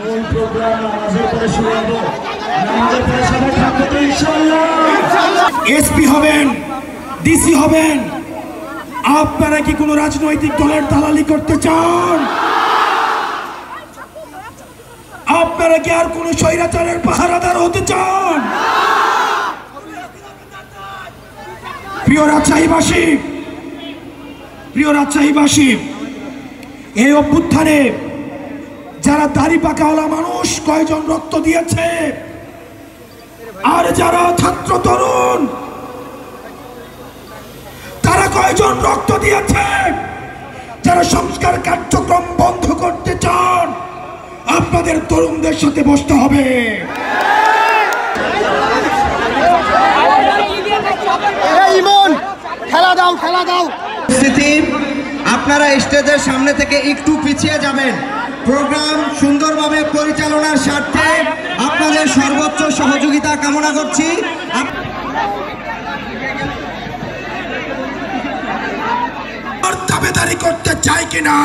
মূল প্রোগ্রাম নামাজের পরে শুরু হবে। নামাজের পরে সবাই থাকবে তো ইনশাআল্লাহ। এসপি হবেন, ডিসি হবেন। আপনারা কি কোনো রাজনৈতিক দলের দালালি করতে চান? আপনারা কি আর কোন স্বৈরাচারের পাহারাদার হতে চান? প্রিয় রাজশাহীবাসী, এই অভ্যুত্থানে যারা দাড়ি পাকাওয়ালা মানুষ কয়জন রক্ত দিয়েছে, আর যারা ছাত্র তরুণ তারা কয়জন রক্ত দিয়েছে? যারা সংস্কার কার্যক্রম বন্ধ করতে চান, আপনাদের তরুণদের সাথে বসতে হবে। খেলা দাও। আপনারা স্টেজের সামনে থেকে একটু পিছিয়ে যাবেন। প্রোগ্রাম সুন্দরভাবে পরিচালনার স্বার্থে আপনাদের সর্বোচ্চ সহযোগিতা কামনা করছি। দাবেদারি করতে চাই কিনা?